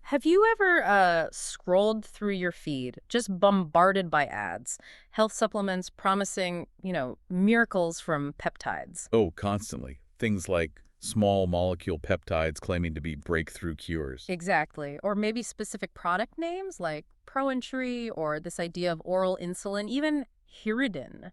Have you ever scrolled through your feed, just bombarded by ads, health supplements promising, miracles from peptides? Oh, constantly. Things like small molecule peptides claiming to be breakthrough cures. Exactly. Or maybe specific product names like Proentry or this idea of oral insulin, even Hirutin.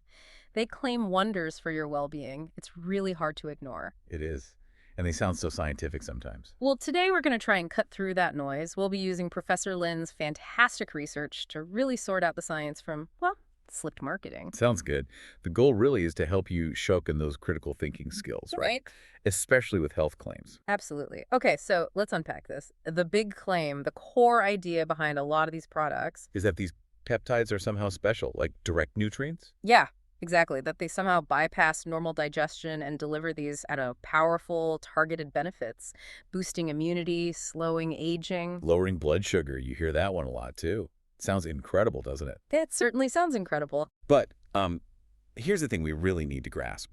They claim wonders for your well-being. It's really hard to ignore. It is. And they sound so scientific sometimes. Well, today we're going to try and cut through that noise. We'll be using Professor Lin's fantastic research to really sort out the science from, well, slipped marketing. Sounds good. The goal really is to help you sharpen those critical thinking skills, right? Right? Especially with health claims. Absolutely. Okay, so let's unpack this. The big claim, the core idea behind a lot of these products. Is that these peptides are somehow special, like direct nutrients? Yeah, exactly. That they somehow bypass normal digestion and deliver these, I don't know, powerful, targeted benefits, boosting immunity, slowing aging. Lowering blood sugar. You hear that one a lot, too. Sounds incredible, doesn't it? That certainly sounds incredible. But here's the thing we really need to grasp.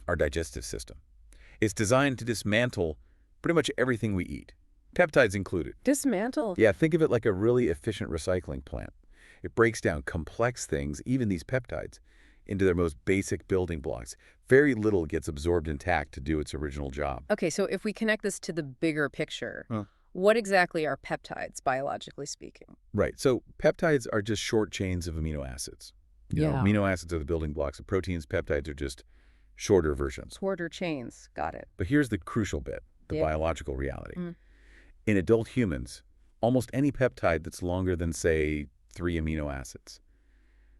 Our digestive system. It's designed to dismantle pretty much everything we eat, peptides included. Dismantle. Yeah, think of it like a really efficient recycling plant. It breaks down complex things, even these peptides, into their most basic building blocks. Very little gets absorbed intact to do its original job. Okay, so if we connect this to the bigger picture, Huh. what exactly are peptides, biologically speaking? Right, so peptides are just short chains of amino acids. Yeah. Amino acids are the building blocks of proteins. Peptides are just shorter versions. Shorter chains. Got it. But here's the crucial bit, the Yeah. biological reality. Mm. In adult humans, almost any peptide that's longer than, say, 3 amino acids,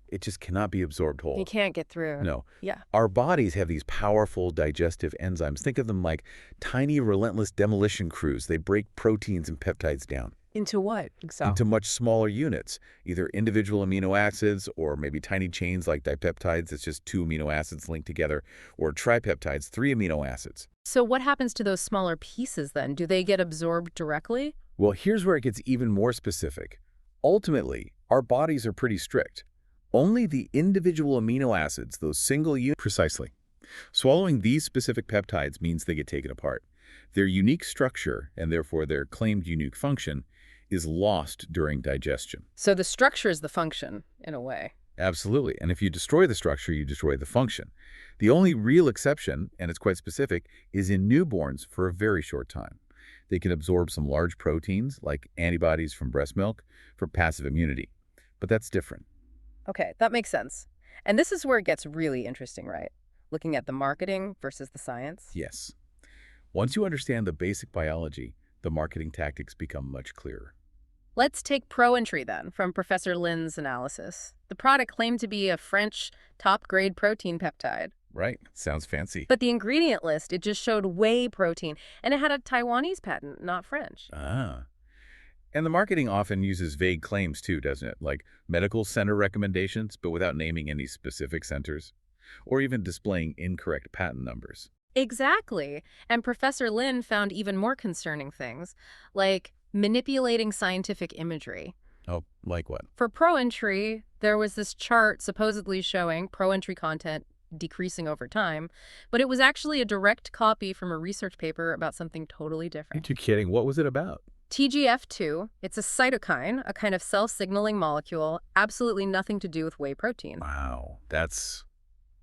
it just cannot be absorbed whole. You can't get through. No. Yeah. Our bodies have these powerful digestive enzymes. Think of them like tiny, relentless demolition crews. They break proteins and peptides down Into what? into much smaller units, either individual amino acids or maybe tiny chains like dipeptides. It's just 2 amino acids linked together, or tripeptides, 3 amino acids. So what happens to those smaller pieces then? Do they get absorbed directly? Well, here's where it gets even more specific. Ultimately, our bodies are pretty strict. Only the individual amino acids, those single units, precisely. Swallowing these specific peptides means they get taken apart. Their unique structure, and therefore their claimed unique function, is lost during digestion. So the structure is the function, in a way. Absolutely. And if you destroy the structure, you destroy the function. The only real exception, and it's quite specific, is in newborns for a very short time. They can absorb some large proteins, like antibodies from breast milk, for passive immunity. But that's different. Okay, that makes sense. And this is where it gets really interesting, right? Looking at the marketing versus the science. Yes. Once you understand the basic biology, the marketing tactics become much clearer. Let's take Proentry then, from Professor Lin's analysis. The product claimed to be a French top-grade protein peptide. Right. Sounds fancy. But the ingredient list, it just showed whey protein, and it had a Taiwanese patent, not French. Ah. And the marketing often uses vague claims too, doesn't it? Like medical center recommendations, but without naming any specific centers, or even displaying incorrect patent numbers. Exactly. And Professor Lin found even more concerning things, like manipulating scientific imagery. Oh, like what? For Proentry, there was this chart supposedly showing Proentry content decreasing over time, but it was actually a direct copy from a research paper about something totally different. Aren't you kidding? What was it about? TGF2, it's a cytokine, a kind of cell-signaling molecule, absolutely nothing to do with whey protein. Wow, that's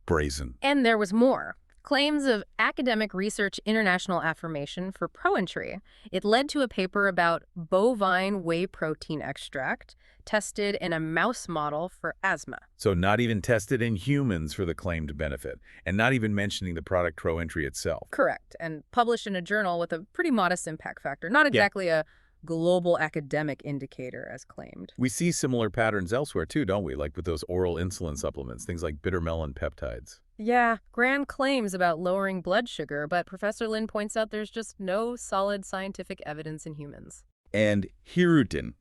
brazen. And there was more. Claims of academic research international affirmation for Proentry. It led to a paper about bovine whey protein extract tested in a mouse model for asthma. So not even tested in humans for the claimed benefit, and not even mentioning the product Proentry itself. Correct, and published in a journal with a pretty modest impact factor. Not exactly a global academic indicator as claimed. We see similar patterns elsewhere too, don't we? Like with those oral insulin supplements, things like bitter melon peptides. Yeah, grand claims about lowering blood sugar, but Professor Lin points out there's just no solid scientific evidence in humans. And Hirutin,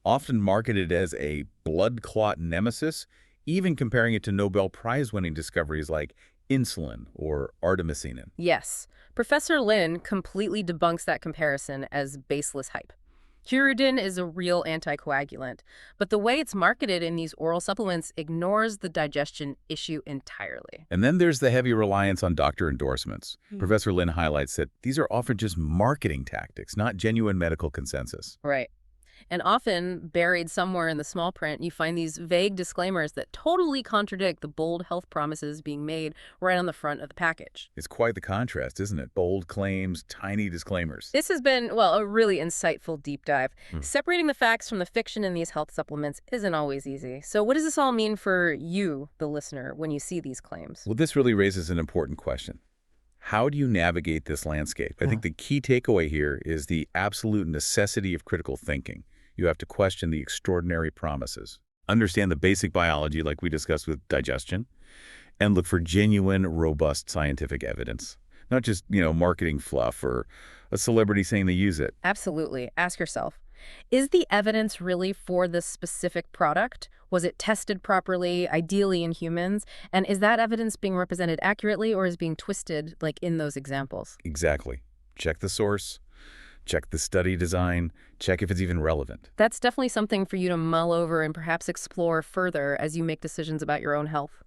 often marketed as a blood clot nemesis, even comparing it to Nobel Prize-winning discoveries like insulin or artemisinin. Yes, Professor Lin completely debunks that comparison as baseless hype. Curatin is a real anticoagulant, but the way it's marketed in these oral supplements ignores the digestion issue entirely. And then there's the heavy reliance on doctor endorsements. Professor Lin highlights that these are often just marketing tactics, not genuine medical consensus. Right. And often, buried somewhere in the small print, you find these vague disclaimers that totally contradict the bold health promises being made right on the front of the package. It's quite the contrast, isn't it? Bold claims, tiny disclaimers. This has been, well, a really insightful deep dive. Separating the facts from the fiction in these health supplements isn't always easy. So what does this all mean for you, the listener, when you see these claims? Well, this really raises an important question. How do you navigate this landscape? I think the key takeaway here is the absolute necessity of critical thinking. You have to question the extraordinary promises, understand the basic biology like we discussed with digestion, and look for genuine, robust scientific evidence. Not just, marketing fluff or a celebrity saying they use it. Absolutely. Ask yourself, is the evidence really for this specific product? Was it tested properly, ideally in humans? And is that evidence being represented accurately or is being twisted like in those examples? Exactly. Check the source. Check the study design, check if it's even relevant. That's definitely something for you to mull over and perhaps explore further as you make decisions about your own health.